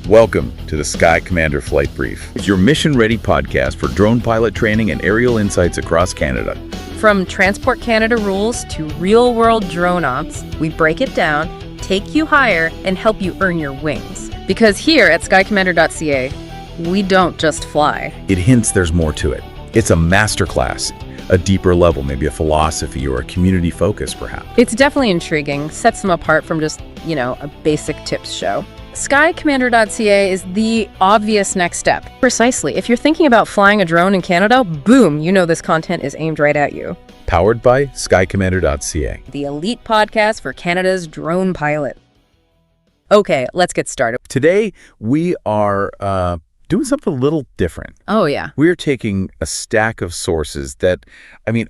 Welcome to the Sky Commander Flight Brief. It's your mission-ready podcast for drone pilot training and aerial insights across Canada. From Transport Canada rules to real-world drone ops, we break it down, take you higher, and help you earn your wings. Because here at skycommander.ca, we don't just fly. It hints there's more to it. It's a masterclass, a deeper level, maybe a philosophy or a community focus, perhaps. It's definitely intriguing, sets them apart from just, a basic tips show. Skycommander.ca is the obvious next step. Precisely. If you're thinking about flying a drone in Canada, boom, this content is aimed right at you. Powered by skycommander.ca. The elite podcast for Canada's drone pilot. Okay, let's get started. Today, we are doing something a little different. Oh, yeah. We're taking a stack of sources that,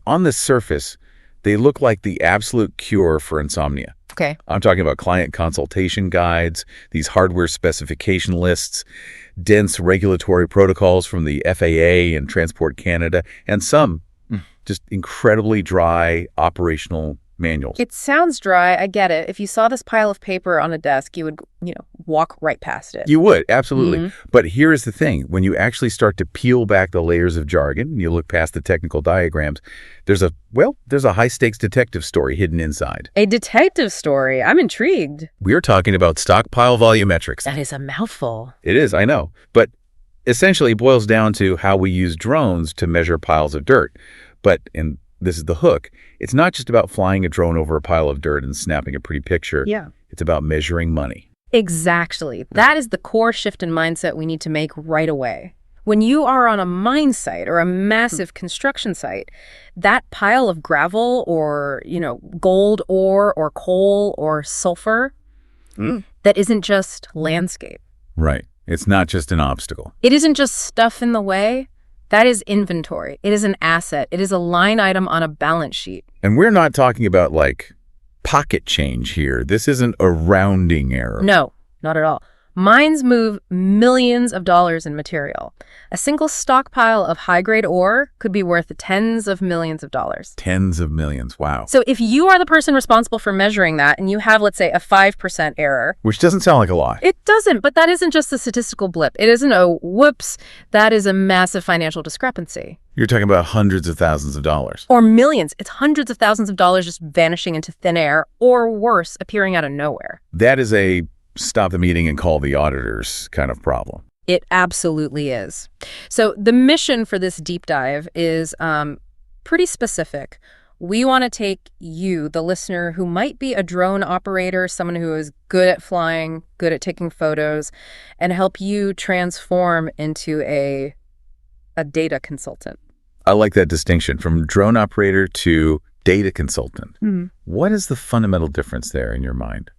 on the surface, they look like the absolute cure for insomnia. Okay. I'm talking about client consultation guides, these hardware specification lists, dense regulatory protocols from the FAA and Transport Canada, and some just incredibly dry operational manuals. It sounds dry. I get it. If you saw this pile of paper on a desk, you would, walk right past it. You would, absolutely. But here is the thing. When you actually start to peel back the layers of jargon and you look past the technical diagrams, there's a high-stakes detective story hidden inside. A detective story? I'm intrigued. We're talking about stockpile volumetrics. That is a mouthful. It is, I know. But essentially it boils down to how we use drones to measure piles of dirt. But this is the hook. It's not just about flying a drone over a pile of dirt and snapping a pretty picture. Yeah. It's about measuring money. Exactly. That is the core shift in mindset we need to make right away. When you are on a mine site or a massive construction site, that pile of gravel or, gold ore or coal or sulfur, that isn't just landscape. Right. It's not just an obstacle. It isn't just stuff in the way. That is inventory. It is an asset. It is a line item on a balance sheet. And we're not talking about, pocket change here. This isn't a rounding error. No, not at all. Mines move millions of dollars in material. A single stockpile of high-grade ore could be worth tens of millions of dollars. Tens of millions, wow. So if you are the person responsible for measuring that and you have, let's say, a 5% error. Which doesn't sound like a lot. It doesn't, but that isn't just a statistical blip. It isn't a whoops. That is a massive financial discrepancy. You're talking about hundreds of thousands of dollars. Or millions. It's hundreds of thousands of dollars just vanishing into thin air, or worse, appearing out of nowhere. That is a stop the meeting and call the auditors kind of problem. It absolutely is. So the mission for this deep dive is pretty specific. We want to take you, the listener, who might be a drone operator, someone who is good at flying, good at taking photos, and help you transform into a data consultant. I like that distinction from drone operator to data consultant. What is the fundamental difference there in your mind?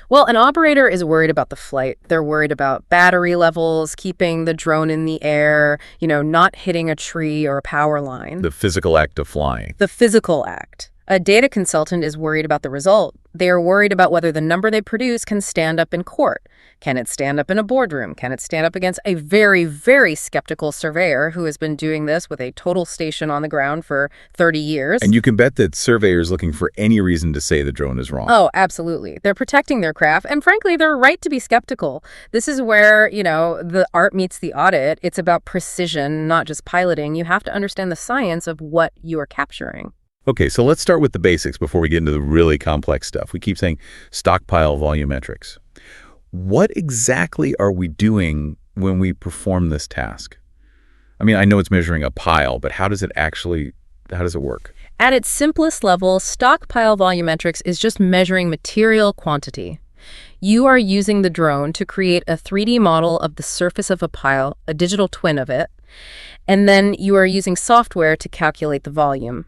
Well, an operator is worried about the flight. They're worried about battery levels, keeping the drone in the air, not hitting a tree or a power line. The physical act of flying. The physical act. A data consultant is worried about the result. They are worried about whether the number they produce can stand up in court. Can it stand up in a boardroom? Can it stand up against a very, very skeptical surveyor who has been doing this with a total station on the ground for 30 years? And you can bet that surveyors looking for any reason to say the drone is wrong. Oh, absolutely. They're protecting their craft. And frankly, they're right to be skeptical. This is where, the art meets the audit. It's about precision, not just piloting. You have to understand the science of what you are capturing. Okay, so let's start with the basics before we get into the really complex stuff. We keep saying stockpile volumetrics. What exactly are we doing when we perform this task? I know it's measuring a pile, but how does it work? At its simplest level, stockpile volumetrics is just measuring material quantity. You are using the drone to create a 3D model of the surface of a pile, a digital twin of it, and then you are using software to calculate the volume.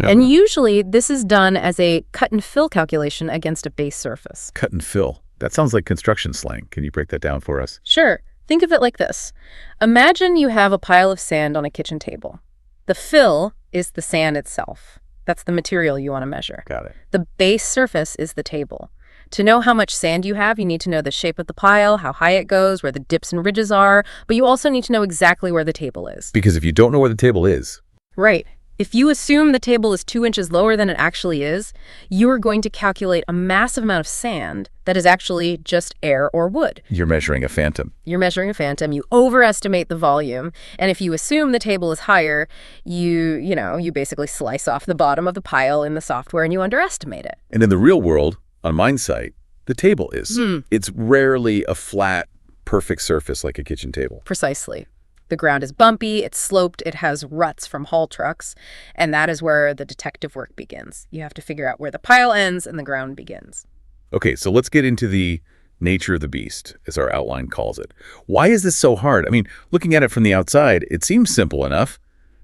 Yeah. And usually this is done as a cut and fill calculation against a base surface. Cut and fill. That sounds like construction slang. Can you break that down for us? Sure. Think of it like this. Imagine you have a pile of sand on a kitchen table. The fill is the sand itself. That's the material you want to measure. Got it. The base surface is the table. To know how much sand you have, you need to know the shape of the pile, how high it goes, where the dips and ridges are, but you also need to know exactly where the table is. Because if you don't know where the table is... Right. If you assume the table is 2 inches lower than it actually is, you are going to calculate a massive amount of sand that is actually just air or wood. You're measuring a phantom. You're measuring a phantom. You overestimate the volume. And if you assume the table is higher, you basically slice off the bottom of the pile in the software and you underestimate it. And in the real world, on mine site, the table is. It's rarely a flat, perfect surface like a kitchen table. Precisely. The ground is bumpy, it's sloped, it has ruts from haul trucks, and that is where the detective work begins. You have to figure out where the pile ends and the ground begins. Okay, so let's get into the nature of the beast, as our outline calls it. Why is this so hard? I mean, looking at it from the outside, it seems simple enough.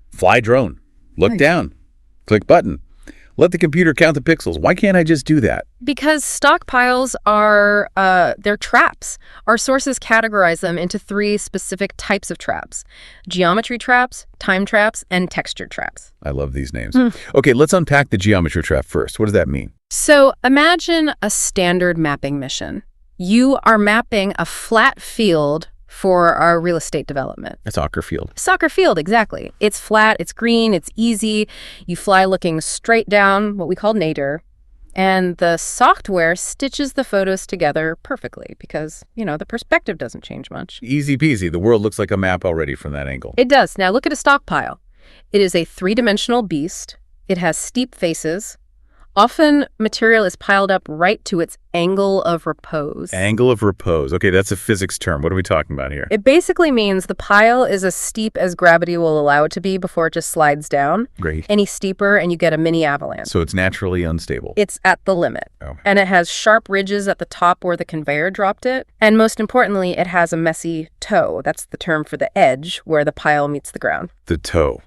Fly drone, look down, click button. Let the computer count the pixels. Why can't I just do that? Because stockpiles are, they're traps. Our sources categorize them into 3 specific types of traps: geometry traps, time traps, and texture traps. I love these names. Okay, let's unpack the geometry trap first. What does that mean? So imagine a standard mapping mission. You are mapping a flat field for our real estate development. A soccer field. Soccer field, exactly. It's flat, it's green, it's easy. You fly looking straight down, what we call nadir, and the software stitches the photos together perfectly because, the perspective doesn't change much. Easy peasy. The world looks like a map already from that angle. It does. Now look at a stockpile. It is a 3-dimensional beast. It has steep faces. Often, material is piled up right to its angle of repose. Angle of repose. Okay, that's a physics term. What are we talking about here? It basically means the pile is as steep as gravity will allow it to be before it just slides down. Great. Any steeper, and you get a mini avalanche. So it's naturally unstable. It's at the limit. Oh. And it has sharp ridges at the top where the conveyor dropped it. And most importantly, it has a messy toe. That's the term for the edge where the pile meets the ground. The toe.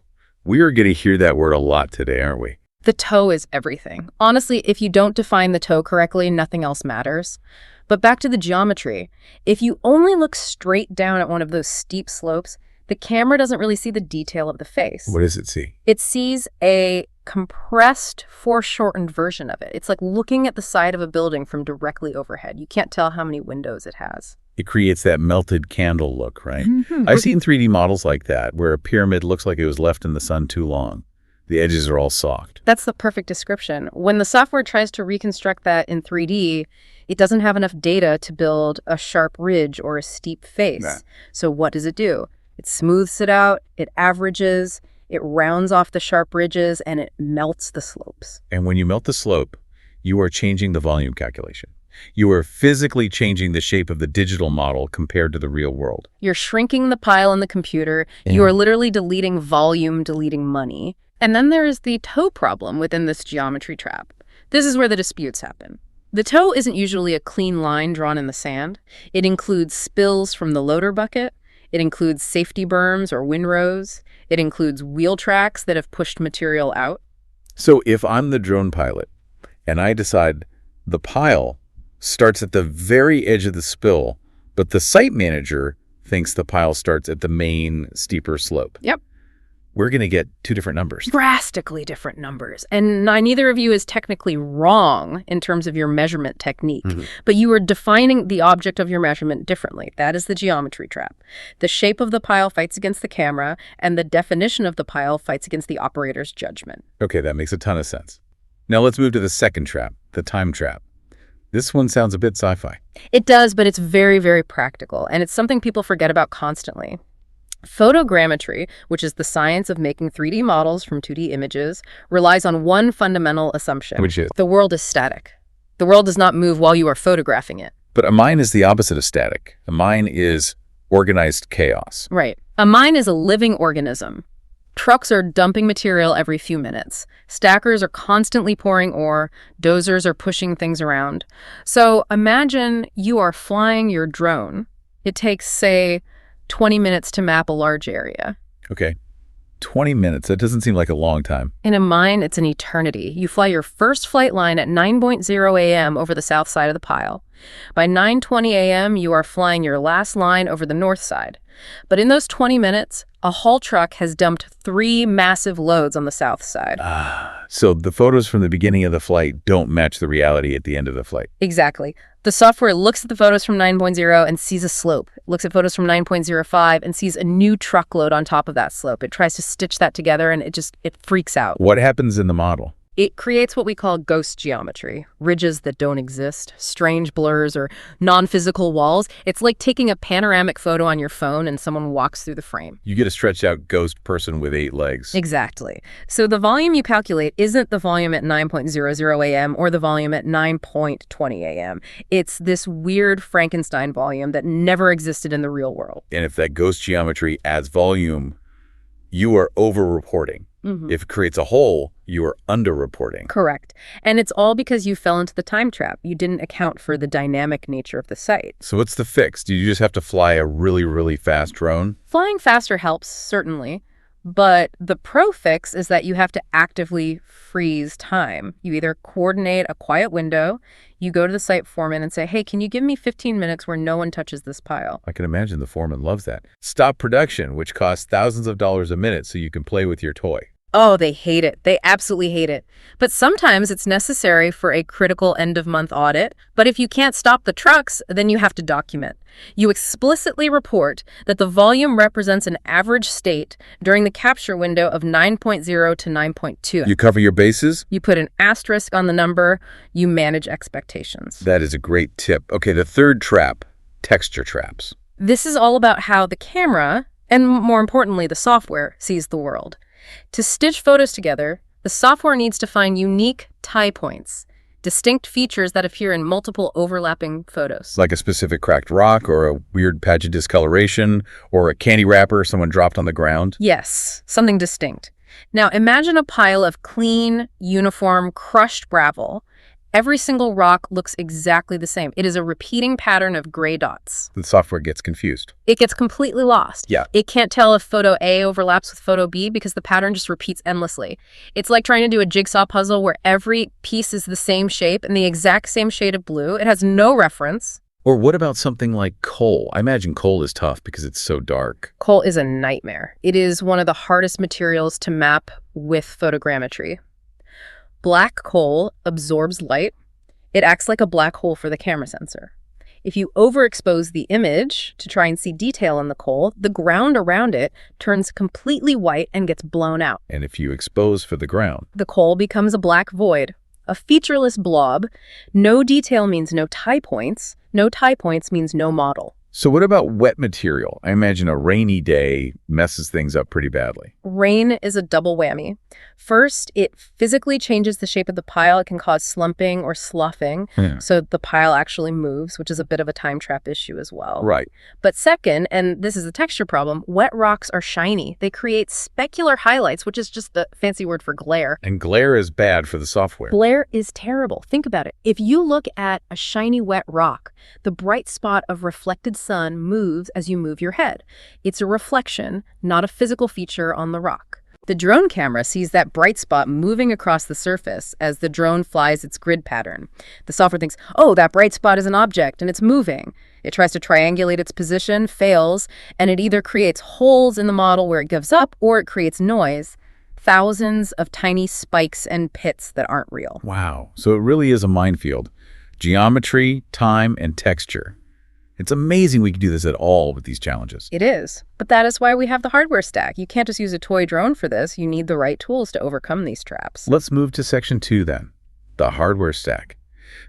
We are going to hear that word a lot today, aren't we? The toe is everything. Honestly, if you don't define the toe correctly, nothing else matters. But back to the geometry. If you only look straight down at one of those steep slopes, the camera doesn't really see the detail of the face. What does it see? It sees a compressed, foreshortened version of it. It's like looking at the side of a building from directly overhead. You can't tell how many windows it has. It creates that melted candle look, right? I've seen 3D models like that, where a pyramid looks like it was left in the sun too long. The edges are all soft. That's the perfect description. When the software tries to reconstruct that in 3D, it doesn't have enough data to build a sharp ridge or a steep face. Nah. So what does it do? It smooths it out, it averages, it rounds off the sharp ridges, and it melts the slopes. And when you melt the slope, you are changing the volume calculation. You are physically changing the shape of the digital model compared to the real world. You're shrinking the pile in the computer. Yeah. You are literally deleting volume, deleting money. And then there is the toe problem within this geometry trap. This is where the disputes happen. The toe isn't usually a clean line drawn in the sand. It includes spills from the loader bucket. It includes safety berms or windrows. It includes wheel tracks that have pushed material out. So if I'm the drone pilot and I decide the pile starts at the very edge of the spill, but the site manager thinks the pile starts at the main steeper slope. Yep. We're going to get 2 different numbers. Drastically different numbers. And neither of you is technically wrong in terms of your measurement technique, but you are defining the object of your measurement differently. That is the geometry trap. The shape of the pile fights against the camera, and the definition of the pile fights against the operator's judgment. Okay, that makes a ton of sense. Now let's move to the second trap, the time trap. This one sounds a bit sci-fi. It does, but it's very, very practical, and it's something people forget about constantly. Photogrammetry, which is the science of making 3D models from 2D images, relies on one fundamental assumption. Which is? The world is static. The world does not move while you are photographing it. But a mine is the opposite of static. A mine is organized chaos. Right. A mine is a living organism. Trucks are dumping material every few minutes. Stackers are constantly pouring ore. Dozers are pushing things around. So imagine you are flying your drone. It takes, say, 20 minutes to map a large area. Okay. 20 minutes. That doesn't seem like a long time. In a mine, it's an eternity. You fly your first flight line at 9:00 a.m. over the south side of the pile. By 9:20 a.m., you are flying your last line over the north side. But in those 20 minutes, A haul truck has dumped 3 massive loads on the south side. So the photos from the beginning of the flight don't match the reality at the end of the flight. Exactly. The software looks at the photos from 9.0 and sees a slope. It looks at photos from 9.05 and sees a new truckload on top of that slope. It tries to stitch that together and it freaks out. What happens in the model? It creates what we call ghost geometry, ridges that don't exist, strange blurs, or non-physical walls. It's like taking a panoramic photo on your phone and someone walks through the frame. You get a stretched out ghost person with 8 legs. Exactly. So the volume you calculate isn't the volume at 9.00 a.m. or the volume at 9.20 a.m. It's this weird Frankenstein volume that never existed in the real world. And if that ghost geometry adds volume, you are over-reporting. If it creates a hole, you are under-reporting. Correct. And it's all because you fell into the time trap. You didn't account for the dynamic nature of the site. So what's the fix? Do you just have to fly a really, really fast drone? Flying faster helps, certainly. But the pro fix is that you have to actively freeze time. You either coordinate a quiet window, you go to the site foreman and say, hey, can you give me 15 minutes where no one touches this pile? I can imagine the foreman loves that. Stop production, which costs thousands of dollars a minute so you can play with your toy. Oh, they hate it. They absolutely hate it. But sometimes it's necessary for a critical end-of-month audit. But if you can't stop the trucks, then you have to document. You explicitly report that the volume represents an average state during the capture window of 9.0 to 9.2. You cover your bases? You put an asterisk on the number. You manage expectations. That is a great tip. Okay, the third trap, texture traps. This is all about how the camera, and more importantly, the software, sees the world. To stitch photos together, the software needs to find unique tie points, distinct features that appear in multiple overlapping photos. Like a specific cracked rock or a weird patch of discoloration or a candy wrapper someone dropped on the ground. Yes, something distinct. Now imagine a pile of clean, uniform, crushed gravel. Every single rock looks exactly the same. It is a repeating pattern of gray dots. The software gets confused. It gets completely lost. Yeah. It can't tell if photo A overlaps with photo B because the pattern just repeats endlessly. It's like trying to do a jigsaw puzzle where every piece is the same shape and the exact same shade of blue. It has no reference. Or what about something like coal? I imagine coal is tough because it's so dark. Coal is a nightmare. It is one of the hardest materials to map with photogrammetry. Black coal absorbs light. It acts like a black hole for the camera sensor. If you overexpose the image to try and see detail in the coal, the ground around it turns completely white and gets blown out. And if you expose for the ground, The coal becomes a black void, a featureless blob. No detail means no tie points. No tie points means no model. so what about wet material? I imagine a rainy day messes things up pretty badly. Rain is a double whammy. First, it physically changes the shape of the pile. It can cause slumping or sloughing, so the pile actually moves, which is a bit of a time trap issue as well. Right. But second, and this is a texture problem, wet rocks are shiny. They create specular highlights, which is just the fancy word for glare. And glare is bad for the software. Glare is terrible. Think about it. If you look at a shiny wet rock, the bright spot of reflected sun moves as you move your head. It's a reflection, not a physical feature on the rock. The drone camera sees that bright spot moving across the surface as the drone flies its grid pattern. The software thinks, oh, that bright spot is an object and it's moving. It tries to triangulate its position, fails, and it either creates holes in the model where it gives up or it creates noise. Thousands of tiny spikes and pits that aren't real. Wow. So it really is a minefield. Geometry, time, and texture. It's amazing we can do this at all with these challenges. It is. But that is why we have the hardware stack. You can't just use a toy drone for this. You need the right tools to overcome these traps. Let's move to section 2 then, the hardware stack.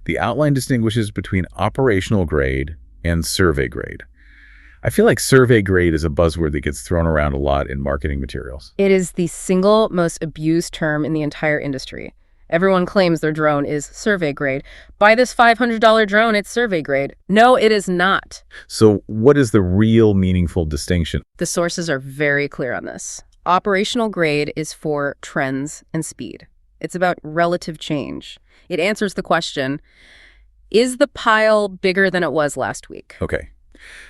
The outline distinguishes between operational grade and survey grade. I feel like survey grade is a buzzword that gets thrown around a lot in marketing materials. It is the single most abused term in the entire industry. Everyone claims their drone is survey grade. Buy this $500 drone, it's survey grade. No, it is not. So what is the real meaningful distinction? The sources are very clear on this. Operational grade is for trends and speed. It's about relative change. It answers the question, is the pile bigger than it was last week? Okay.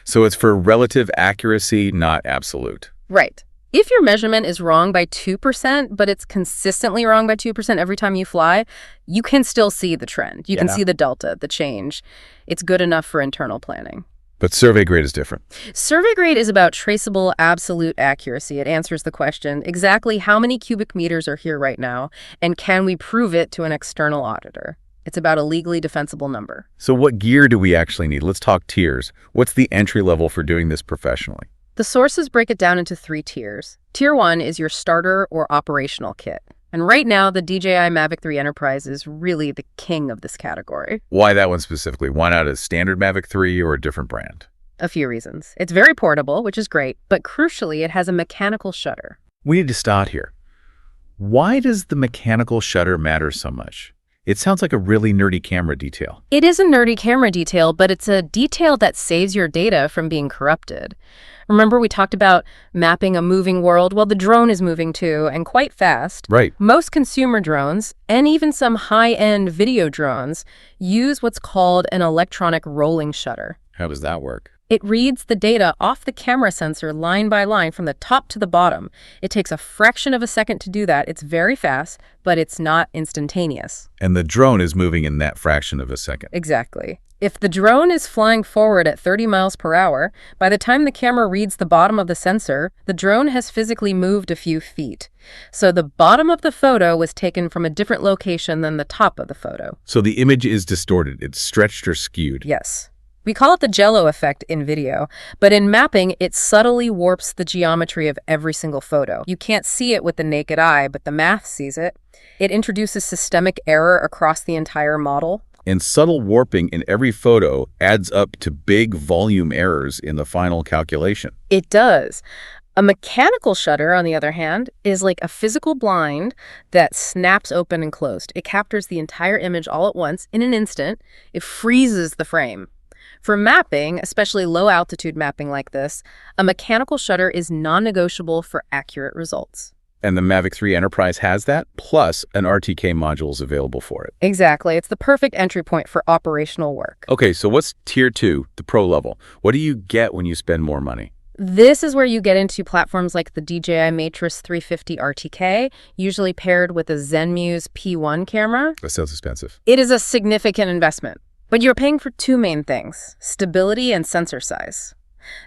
So it's for relative accuracy, not absolute. Right. If your measurement is wrong by 2%, but it's consistently wrong by 2% every time you fly, you can still see the trend. You can see the delta, the change. It's good enough for internal planning. But survey grade is different. Survey grade is about traceable absolute accuracy. It answers the question, exactly how many cubic meters are here right now, and can we prove it to an external auditor? It's about a legally defensible number. So what gear do we actually need? Let's talk tiers. What's the entry level for doing this professionally? The sources break it down into 3 tiers. Tier 1 is your starter or operational kit. And right now, the DJI Mavic 3 Enterprise is really the king of this category. Why that one specifically? Why not a standard Mavic 3 or a different brand? A few reasons. It's very portable, which is great, but crucially, it has a mechanical shutter. We need to start here. Why does the mechanical shutter matter so much? It sounds like a really nerdy camera detail. It is a nerdy camera detail, but it's a detail that saves your data from being corrupted. Remember we talked about mapping a moving world? Well, the drone is moving too, and quite fast. Right. Most consumer drones, and even some high-end video drones, use what's called an electronic rolling shutter. How does that work? It reads the data off the camera sensor line by line from the top to the bottom. It takes a fraction of a second to do that. It's very fast, but it's not instantaneous. And the drone is moving in that fraction of a second. Exactly. If the drone is flying forward at 30 miles per hour, by the time the camera reads the bottom of the sensor, the drone has physically moved a few feet. So the bottom of the photo was taken from a different location than the top of the photo. So the image is distorted. It's stretched or skewed. Yes. We call it the jello effect in video, but in mapping, it subtly warps the geometry of every single photo. You can't see it with the naked eye, but the math sees it. It introduces systemic error across the entire model. And subtle warping in every photo adds up to big volume errors in the final calculation. It does. A mechanical shutter, on the other hand, is like a physical blind that snaps open and closed. It captures the entire image all at once in an instant. It freezes the frame. For mapping, especially low-altitude mapping like this, a mechanical shutter is non-negotiable for accurate results. And the Mavic 3 Enterprise has that, plus an RTK module is available for it. Exactly. It's the perfect entry point for operational work. Okay, so what's Tier 2, the pro level? What do you get when you spend more money? This is where you get into platforms like the DJI Matrix 350 RTK, usually paired with a Zenmuse P1 camera. That sounds expensive. It is a significant investment, but you're paying for 2 main things: stability and sensor size.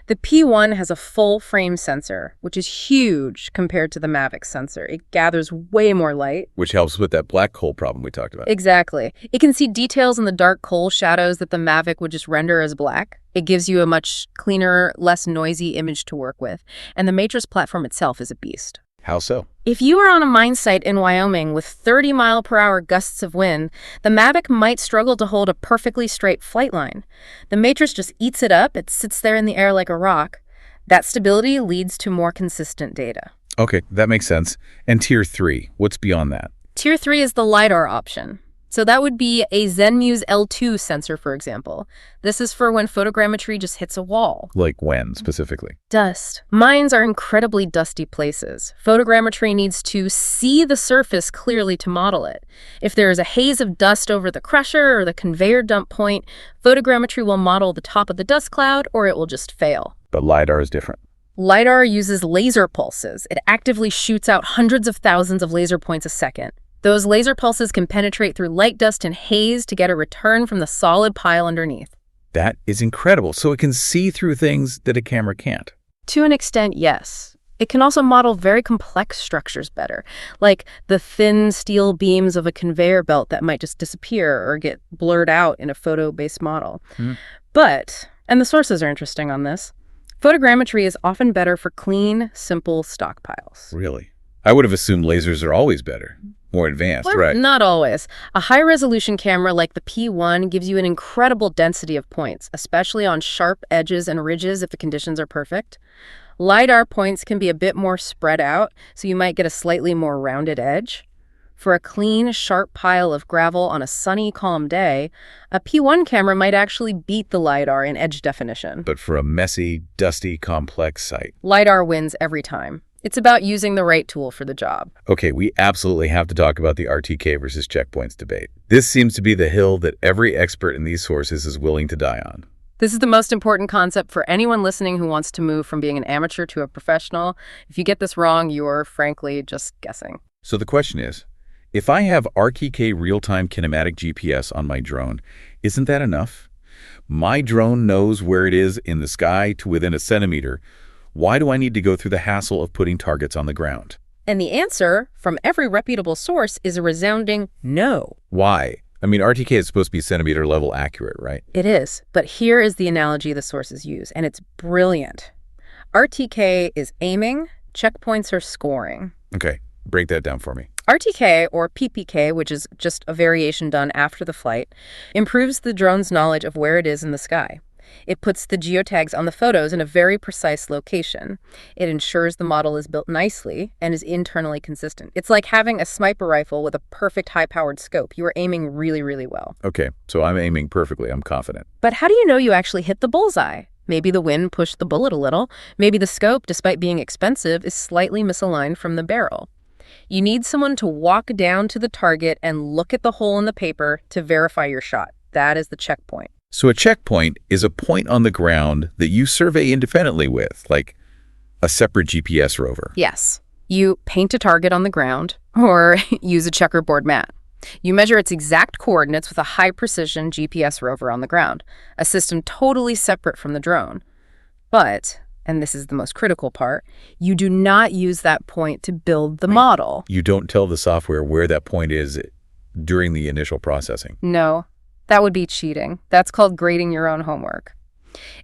The P1 has a full-frame sensor, which is huge compared to the Mavic sensor. It gathers way more light. Which helps with that black hole problem we talked about. Exactly. It can see details in the dark coal shadows that the Mavic would just render as black. It gives you a much cleaner, less noisy image to work with. And the Matrix platform itself is a beast. How so? If you are on a mine site in Wyoming with 30-mile-per-hour gusts of wind, the Mavic might struggle to hold a perfectly straight flight line. The Matrix just eats it up. It sits there in the air like a rock. That stability leads to more consistent data. Okay, that makes sense. And Tier 3, what's beyond that? Tier 3 is the LiDAR option. So that would be a Zenmuse L2 sensor, for example. This is for when photogrammetry just hits a wall. Like when, specifically? Dust. Mines are incredibly dusty places. Photogrammetry needs to see the surface clearly to model it. If there is a haze of dust over the crusher or the conveyor dump point, photogrammetry will model the top of the dust cloud, or it will just fail. But LiDAR is different. LiDAR uses laser pulses. It actively shoots out hundreds of thousands of laser points a second. Those laser pulses can penetrate through light dust and haze to get a return from the solid pile underneath. That is incredible. So it can see through things that a camera can't. To an extent, yes. It can also model very complex structures better, like the thin steel beams of a conveyor belt that might just disappear or get blurred out in a photo-based model. But, and the sources are interesting on this, photogrammetry is often better for clean, simple stockpiles. Really? I would have assumed lasers are always better. More advanced, Well, right? Not always. A high-resolution camera like the P1 gives you an incredible density of points, especially on sharp edges and ridges if the conditions are perfect. LiDAR points can be a bit more spread out, so you might get a slightly more rounded edge. For a clean, sharp pile of gravel on a sunny, calm day, a P1 camera might actually beat the LiDAR in edge definition. But for a messy, dusty, complex site. LiDAR wins every time. It's about using the right tool for the job. Okay, we absolutely have to talk about the RTK versus checkpoints debate. This seems to be the hill that every expert in these sources is willing to die on. This is the most important concept for anyone listening who wants to move from being an amateur to a professional. If you get this wrong, you're frankly just guessing. So the question is, if I have RTK real-time kinematic GPS on my drone, isn't that enough? My drone knows where it is in the sky to within a centimeter. Why do I need to go through the hassle of putting targets on the ground? And the answer from every reputable source is a resounding no. Why? I mean, RTK is supposed to be centimeter level accurate, right? It is, but here is the analogy the sources use, and it's brilliant. RTK is aiming, checkpoints are scoring. Okay, break that down for me. RTK, or PPK, which is just a variation done after the flight, improves the drone's knowledge of where it is in the sky. It puts the geotags on the photos in a very precise location. It ensures the model is built nicely and is internally consistent. It's like having a sniper rifle with a perfect high-powered scope. You are aiming really, really well. Okay, so I'm aiming perfectly. I'm confident. But how do you know you actually hit the bullseye? Maybe the wind pushed the bullet a little. Maybe the scope, despite being expensive, is slightly misaligned from the barrel. You need someone to walk down to the target and look at the hole in the paper to verify your shot. That is the checkpoint. So a checkpoint is a point on the ground that you survey independently with, like a separate GPS rover. Yes. You paint a target on the ground or use a checkerboard mat. You measure its exact coordinates with a high-precision GPS rover on the ground, a system totally separate from the drone. But, and this is the most critical part, you do not use that point to build the model. You don't tell the software where that point is during the initial processing. No. That would be cheating. That's called grading your own homework.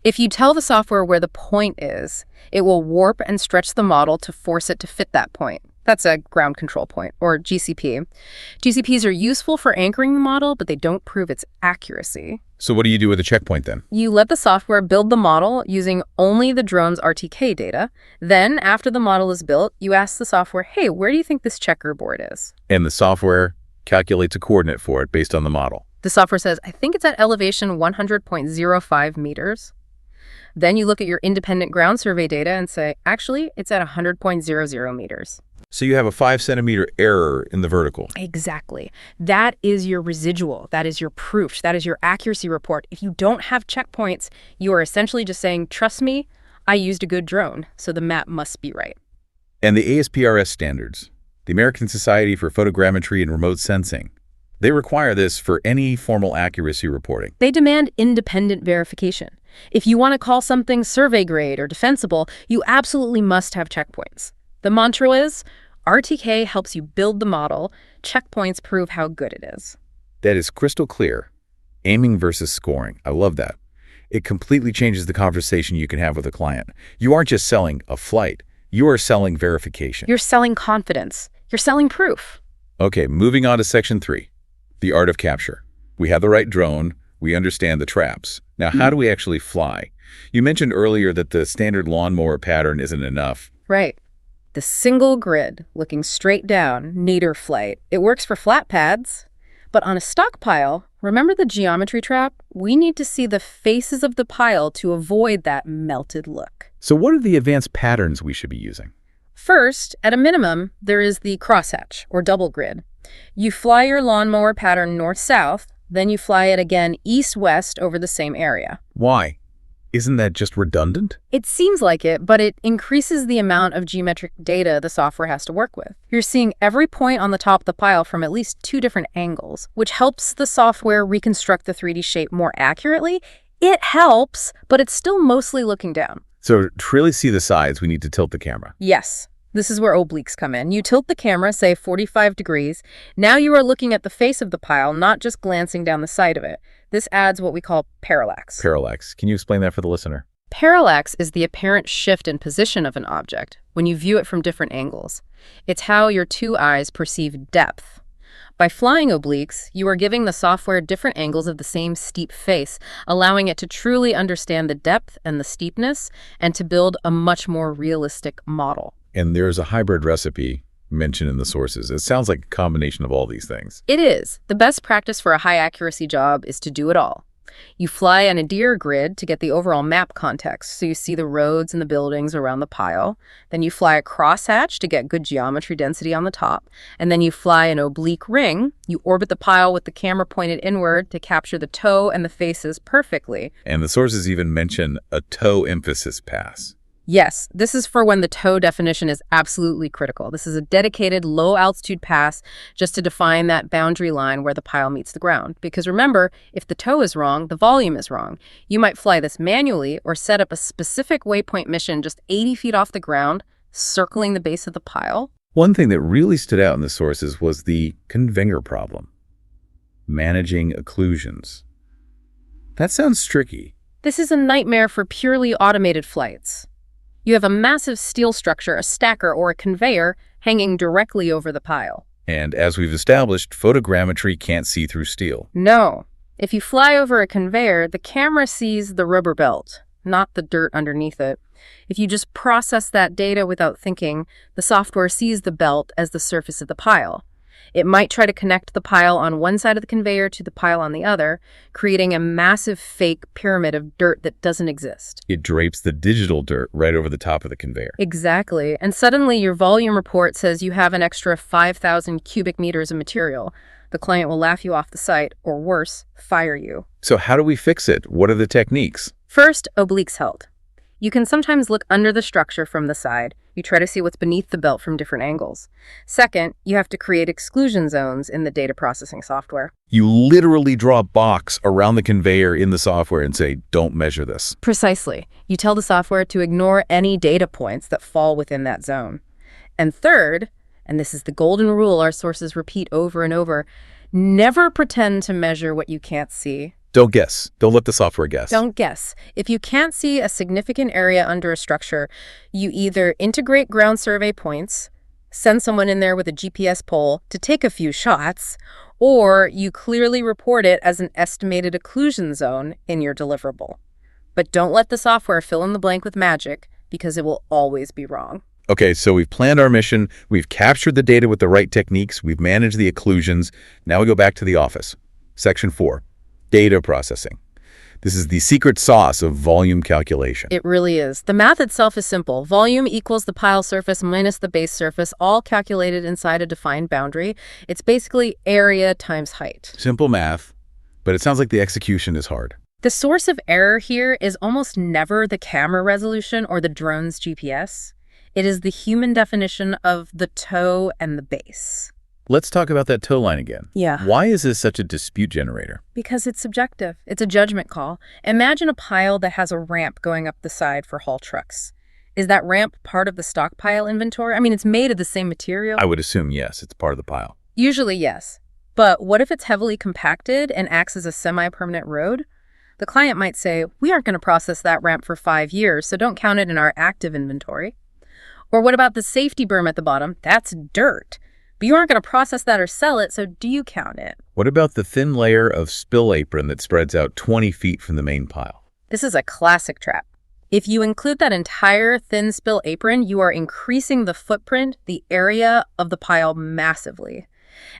If you tell the software where the point is, it will warp and stretch the model to force it to fit that point. That's a ground control point, or GCP. GCPs are useful for anchoring the model, but they don't prove its accuracy. So what do you do with a checkpoint then? You let the software build the model using only the drone's RTK data. Then, after the model is built, you ask the software, hey, where do you think this checkerboard is? And the software calculates a coordinate for it based on the model. The software says, I think it's at elevation 100.05 meters. Then you look at your independent ground survey data and say, actually, it's at 100.00 meters. So you have a 5-centimeter error in the vertical. Exactly. That is your residual. That is your proof. That is your accuracy report. If you don't have checkpoints, you are essentially just saying, trust me, I used a good drone, so the map must be right. And the ASPRS standards, the American Society for Photogrammetry and Remote Sensing, they require this for any formal accuracy reporting. They demand independent verification. If you want to call something survey grade or defensible, you absolutely must have checkpoints. The mantra is, RTK helps you build the model, checkpoints prove how good it is. That is crystal clear. Aiming versus scoring. I love that. It completely changes the conversation you can have with a client. You aren't just selling a flight. You are selling verification. You're selling confidence. You're selling proof. Okay, moving on to Section 3. The art of capture. We have the right drone. We understand the traps. Now, how do we actually fly? You mentioned earlier that the standard lawnmower pattern isn't enough. Right. The single grid, looking straight down, nadir flight. It works for flat pads. But on a stockpile, remember the geometry trap? We need to see the faces of the pile to avoid that melted look. So what are the advanced patterns we should be using? First, at a minimum, there is the crosshatch, or double grid. You fly your lawnmower pattern north-south, then you fly it again east-west over the same area. Why? Isn't that just redundant? It seems like it, but it increases the amount of geometric data the software has to work with. You're seeing every point on the top of the pile from at least 2 different angles, which helps the software reconstruct the 3D shape more accurately. It helps, but it's still mostly looking down. So to really see the sides, we need to tilt the camera. Yes. This is where obliques come in. You tilt the camera, say 45 degrees. Now you are looking at the face of the pile, not just glancing down the side of it. This adds what we call parallax. Parallax. Can you explain that for the listener? Parallax is the apparent shift in position of an object when you view it from different angles. It's how your 2 eyes perceive depth. By flying obliques, you are giving the software different angles of the same steep face, allowing it to truly understand the depth and the steepness and to build a much more realistic model. And there's a hybrid recipe mentioned in the sources. It sounds like a combination of all these things. It is. The best practice for a high-accuracy job is to do it all. You fly a nadir grid to get the overall map context, so you see the roads and the buildings around the pile. Then you fly a crosshatch to get good geometry density on the top. And then you fly an oblique ring. You orbit the pile with the camera pointed inward to capture the toe and the faces perfectly. And the sources even mention a toe emphasis pass. Yes, this is for when the toe definition is absolutely critical. This is a dedicated low-altitude pass just to define that boundary line where the pile meets the ground. Because remember, if the toe is wrong, the volume is wrong. You might fly this manually or set up a specific waypoint mission just 80 feet off the ground, circling the base of the pile. One thing that really stood out in the sources was the conveyor problem. Managing occlusions. That sounds tricky. This is a nightmare for purely automated flights. You have a massive steel structure, a stacker, or a conveyor hanging directly over the pile. And as we've established, photogrammetry can't see through steel. No. If you fly over a conveyor, the camera sees the rubber belt, not the dirt underneath it. If you just process that data without thinking, the software sees the belt as the surface of the pile. It might try to connect the pile on one side of the conveyor to the pile on the other, creating a massive fake pyramid of dirt that doesn't exist. It drapes the digital dirt right over the top of the conveyor. Exactly. And suddenly your volume report says you have an extra 5,000 cubic meters of material. The client will laugh you off the site, or worse, fire you. So how do we fix it? What are the techniques? First, obliques help. You can sometimes look under the structure from the side. You try to see what's beneath the belt from different angles. Second, you have to create exclusion zones in the data processing software. You literally draw a box around the conveyor in the software and say, don't measure this. Precisely. You tell the software to ignore any data points that fall within that zone. And third, and this is the golden rule our sources repeat over and over, never pretend to measure what you can't see. Don't guess. Don't let the software guess. Don't guess. If you can't see a significant area under a structure, you either integrate ground survey points, send someone in there with a GPS pole to take a few shots, or you clearly report it as an estimated occlusion zone in your deliverable. But don't let the software fill in the blank with magic, because it will always be wrong. Okay, so we've planned our mission, we've captured the data with the right techniques, we've managed the occlusions. Now we go back to the office. Section 4. Data processing. This is the secret sauce of volume calculation. It really is. The math itself is simple. Volume equals the pile surface minus the base surface, all calculated inside a defined boundary. It's basically area times height. Simple math, but it sounds like the execution is hard. The source of error here is almost never the camera resolution or the drone's GPS. It is the human definition of the toe and the base. Let's talk about that toe line again. Yeah. Why is this such a dispute generator? Because it's subjective. It's a judgment call. Imagine a pile that has a ramp going up the side for haul trucks. Is that ramp part of the stockpile inventory? I mean, it's made of the same material. I would assume yes, it's part of the pile. Usually, yes. But what if it's heavily compacted and acts as a semi-permanent road? The client might say, we aren't going to process that ramp for 5 years, so don't count it in our active inventory. Or what about the safety berm at the bottom? That's dirt. But you aren't going to process that or sell it, so do you count it? What about the thin layer of spill apron that spreads out 20 feet from the main pile? This is a classic trap. If you include that entire thin spill apron, you are increasing the footprint, the area of the pile massively.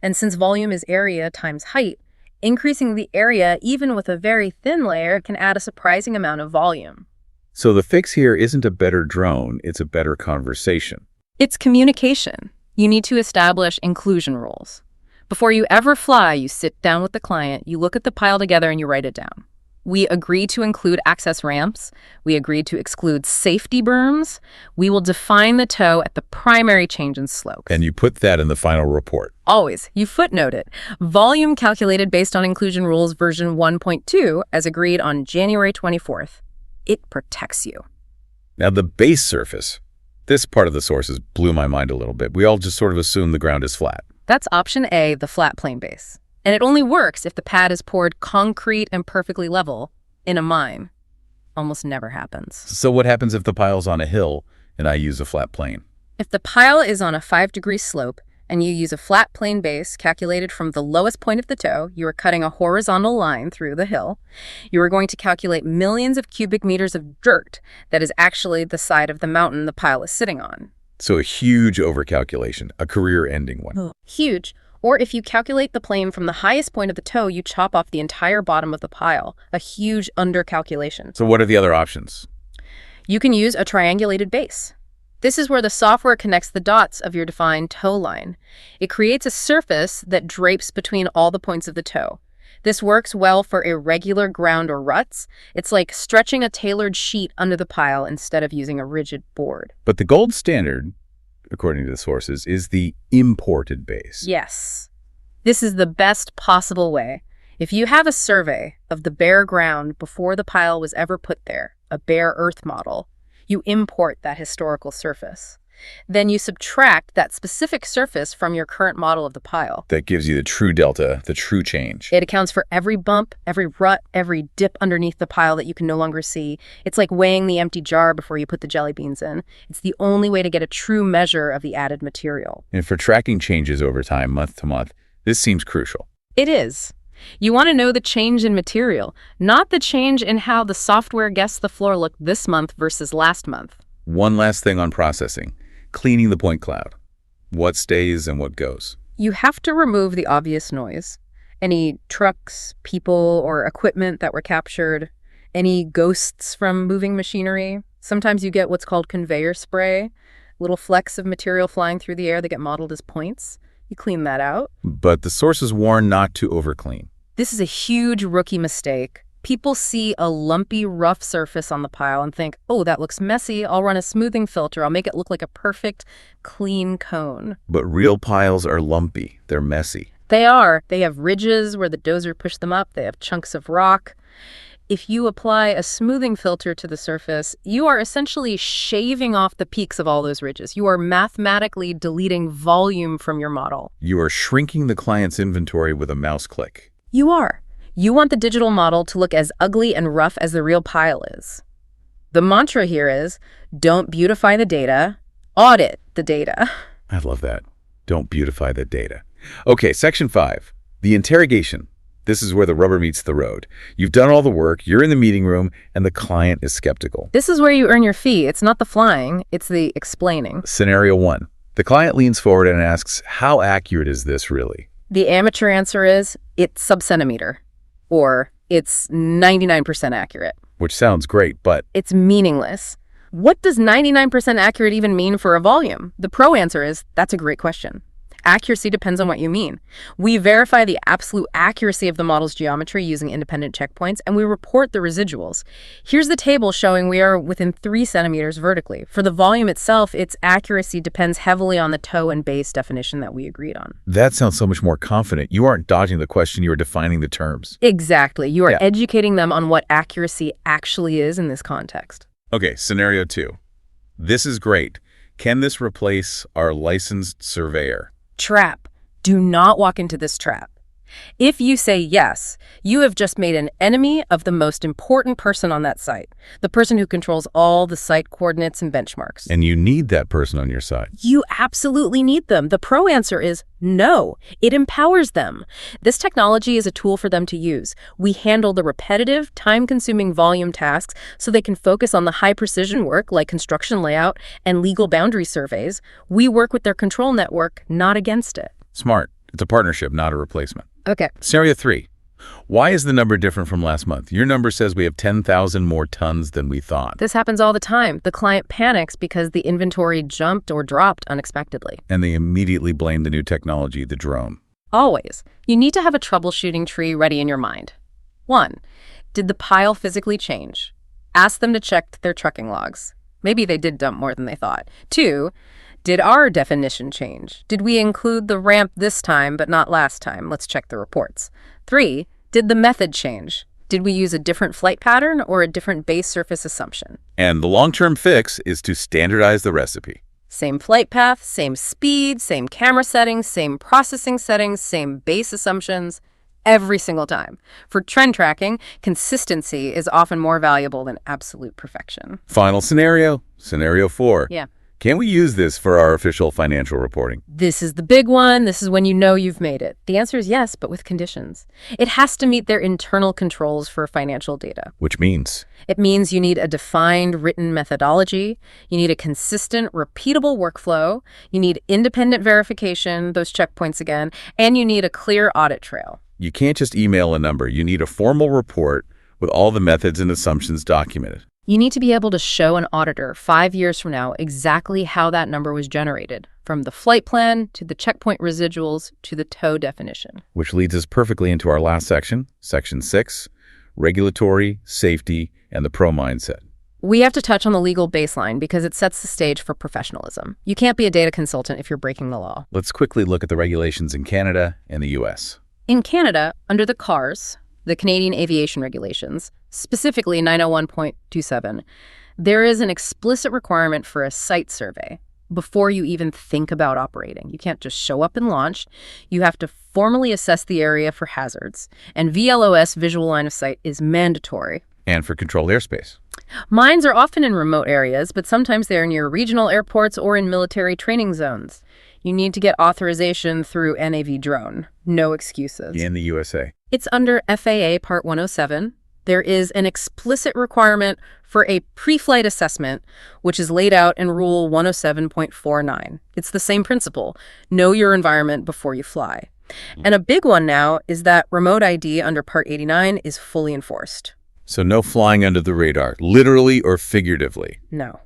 And since volume is area times height, increasing the area even with a very thin layer can add a surprising amount of volume. So the fix here isn't a better drone, it's a better conversation. It's communication. You need to establish inclusion rules. Before you ever fly, you sit down with the client, you look at the pile together, and you write it down. We agree to include access ramps. We agree to exclude safety berms. We will define the toe at the primary change in slopes. And you put that in the final report. Always. You footnote it. Volume calculated based on inclusion rules version 1.2 as agreed on January 24th. It protects you. Now the base surface. This part of the sources blew my mind a little bit. We all just sort of assume the ground is flat. That's option A, the flat plane base. And it only works if the pad is poured concrete and perfectly level in a mine. Almost never happens. So what happens if the pile's on a hill and I use a flat plane? If the pile is on a 5-degree slope and you use a flat plane base calculated from the lowest point of the toe, you are cutting a horizontal line through the hill. You are going to calculate millions of cubic meters of dirt that is actually the side of the mountain the pile is sitting on. So a huge overcalculation, a career-ending one. Oh. Huge. Or if you calculate the plane from the highest point of the toe, you chop off the entire bottom of the pile, a huge undercalculation. So what are the other options? You can use a triangulated base. This is where the software connects the dots of your defined toe line. It creates a surface that drapes between all the points of the toe. This works well for irregular ground or ruts. It's like stretching a tailored sheet under the pile instead of using a rigid board. But the gold standard, according to the sources, is the imported base. Yes. This is the best possible way. If you have a survey of the bare ground before the pile was ever put there, a bare earth model, you import that historical surface. Then you subtract that specific surface from your current model of the pile. That gives you the true delta, the true change. It accounts for every bump, every rut, every dip underneath the pile that you can no longer see. It's like weighing the empty jar before you put the jelly beans in. It's the only way to get a true measure of the added material. And for tracking changes over time, month to month, this seems crucial. It is. You want to know the change in material, not the change in how the software guessed the floor looked this month versus last month. One last thing on processing. Cleaning the point cloud. What stays and what goes? You have to remove the obvious noise. Any trucks, people, or equipment that were captured. Any ghosts from moving machinery. Sometimes you get what's called conveyor spray, little flecks of material flying through the air that get modeled as points. You clean that out. But the source is warned not to overclean. This is a huge rookie mistake. People see a lumpy, rough surface on the pile and think, oh, that looks messy. I'll run a smoothing filter. I'll make it look like a perfect, clean cone. But real piles are lumpy. They're messy. They are. They have ridges where the dozer pushed them up. They have chunks of rock. If you apply a smoothing filter to the surface, you are essentially shaving off the peaks of all those ridges. You are mathematically deleting volume from your model. You are shrinking the client's inventory with a mouse click. You are. You want the digital model to look as ugly and rough as the real pile is. The mantra here is, don't beautify the data, audit the data. I love that. Don't beautify the data. Okay, section 5, the interrogation. This is where the rubber meets the road. You've done all the work, you're in the meeting room, and the client is skeptical. This is where you earn your fee. It's not the flying, it's the explaining. Scenario 1. The client leans forward and asks, how accurate is this really? The amateur answer is, it's sub-centimeter. Or it's 99% accurate. Which sounds great, but it's meaningless. What does 99% accurate even mean for a volume? The pro answer is, that's a great question. Accuracy depends on what you mean. We verify the absolute accuracy of the model's geometry using independent checkpoints, and we report the residuals. Here's the table showing we are within 3 centimeters vertically. For the volume itself, its accuracy depends heavily on the toe and base definition that we agreed on. that sounds so much more confident. You aren't dodging the question, you are defining the terms. Exactly. You are educating them on what accuracy actually is in this context. Okay, scenario 2. This is great. Can this replace our licensed surveyor? Trap. Do not walk into this trap. If you say yes, you have just made an enemy of the most important person on that site, the person who controls all the site coordinates and benchmarks. And you need that person on your side. You absolutely need them. The pro answer is no. It empowers them. This technology is a tool for them to use. We handle the repetitive, time-consuming volume tasks so they can focus on the high-precision work like construction layout and legal boundary surveys. We work with their control network, not against it. Smart. It's a partnership, not a replacement. Okay. Scenario 3. Why is the number different from last month? Your number says we have 10,000 more tons than we thought. This happens all the time. The client panics because the inventory jumped or dropped unexpectedly. And they immediately blame the new technology, the drone. Always. You need to have a troubleshooting tree ready in your mind. 1. Did the pile physically change? Ask them to check their trucking logs. Maybe they did dump more than they thought. 2. Did our definition change? Did we include the ramp this time but not last time? Let's check the reports. 3. Did the method change? Did we use a different flight pattern or a different base surface assumption? And the long-term fix is to standardize the recipe. Same flight path, same speed, same camera settings, same processing settings, same base assumptions, every single time. For trend tracking, consistency is often more valuable than absolute perfection. Final scenario, scenario 4. Yeah. Can we use this for our official financial reporting? This is the big one. This is when you know you've made it. The answer is yes, but with conditions. It has to meet their internal controls for financial data. Which means? It means you need a defined written methodology, you need a consistent, repeatable workflow, you need independent verification, those checkpoints again, and you need a clear audit trail. You can't just email a number. You need a formal report with all the methods and assumptions documented. You need to be able to show an auditor 5 years from now exactly how that number was generated. from the flight plan to the checkpoint residuals to the tow definition. Which leads us perfectly into our last section, Section 6, regulatory, safety, and the pro mindset. We have to touch on the legal baseline because it sets the stage for professionalism. You can't be a data consultant if you're breaking the law. Let's quickly look at the regulations in Canada and the U.S. In Canada, under the CARS, the Canadian Aviation Regulations, specifically 901.27, there is an explicit requirement for a site survey before you even think about operating. You can't just show up and launch. You have to formally assess the area for hazards, and VLOS, visual line of sight, is mandatory. And for controlled airspace. Mines are often in remote areas, but sometimes they're near regional airports or in military training zones. You need to get authorization through NAV drone. No excuses. In the USA. It's under FAA Part 107. There is an explicit requirement for a pre-flight assessment, which is laid out in Rule 107.49. It's the same principle. Know your environment before you fly. And a big one now is that remote ID under Part 89 is fully enforced. So no flying under the radar, literally or figuratively. No.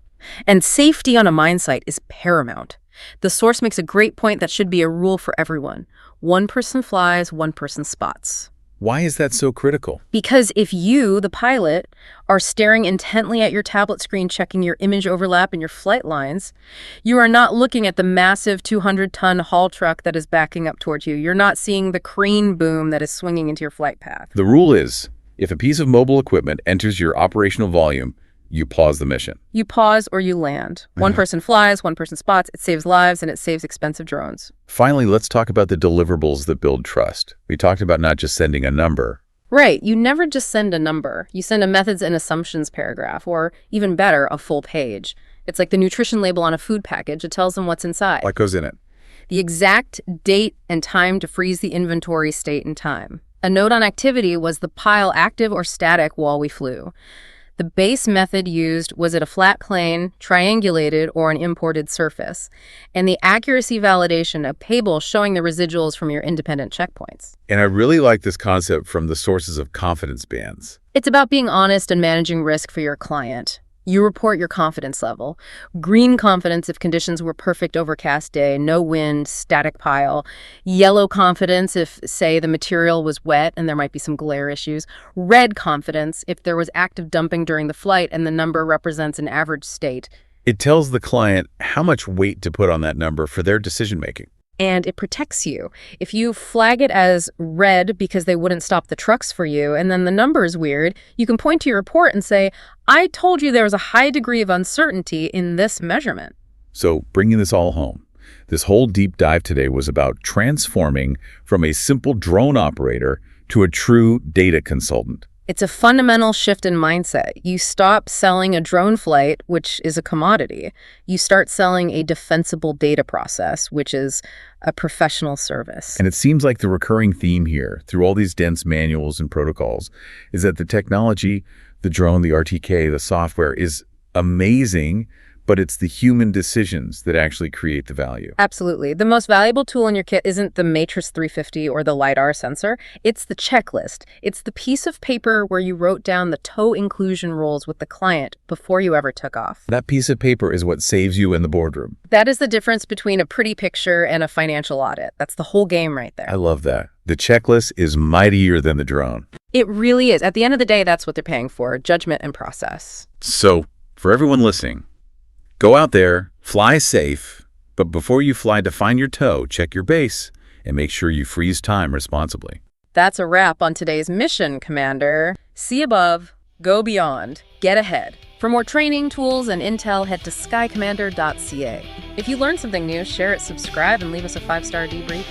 And safety on a mine site is paramount. The source makes a great point that should be a rule for everyone. One person flies, one person spots. Why is that so critical? Because if you, the pilot, are staring intently at your tablet screen checking your image overlap and your flight lines, you are not looking at the massive 200-ton haul truck that is backing up towards you. You're not seeing the crane boom that is swinging into your flight path. The rule is, if a piece of mobile equipment enters your operational volume, you pause the mission. You pause or you land. One person flies, one person spots. It saves lives and it saves expensive drones. Finally, let's talk about the deliverables that build trust. We talked about not just sending a number. Right. You never just send a number. You send a methods and assumptions paragraph, or even better, a full page. It's like the nutrition label on a food package. It tells them what's inside. What goes in it? The exact date and time to freeze the inventory state and time. A note on activity was the pile active or static while we flew. The base method used, was it a flat plane, triangulated, or an imported surface? And the accuracy validation, a table showing the residuals from your independent checkpoints. And I really like this concept from the sources of confidence bands. It's about being honest and managing risk for your client. You report your confidence level. Green confidence if conditions were perfect overcast day, no wind, static pile. Yellow confidence if, say, the material was wet and there might be some glare issues. Red confidence if there was active dumping during the flight and the number represents an average state. It tells the client how much weight to put on that number for their decision-making. And it protects you. If you flag it as red because they wouldn't stop the trucks for you, and then the number is weird, you can point to your report and say, I told you there was a high degree of uncertainty in this measurement. So bringing this all home, this whole deep dive today was about transforming from a simple drone operator to a true data consultant. It's a fundamental shift in mindset. You stop selling a drone flight, which is a commodity. You start selling a defensible data process, which is a professional service. And it seems like the recurring theme here, through all these dense manuals and protocols, is that the technology, the drone, the RTK, the software is amazing, but it's the human decisions that actually create the value. Absolutely. The most valuable tool in your kit isn't the Matrix 350 or the LiDAR sensor. It's the checklist. It's the piece of paper where you wrote down the tow inclusion rules with the client before you ever took off. That piece of paper is what saves you in the boardroom. That is the difference between a pretty picture and a financial audit. That's the whole game right there. I love that. The checklist is mightier than the drone. It really is. At the end of the day, that's what they're paying for, judgment and process. So, for everyone listening, go out there, fly safe, but before you fly, define your tow, check your base, and make sure you freeze time responsibly. That's a wrap on today's mission, Commander. See above, go beyond, get ahead. For more training, tools, and intel, head to skycommander.ca. If you learned something new, share it, subscribe, and leave us a 5-star debrief.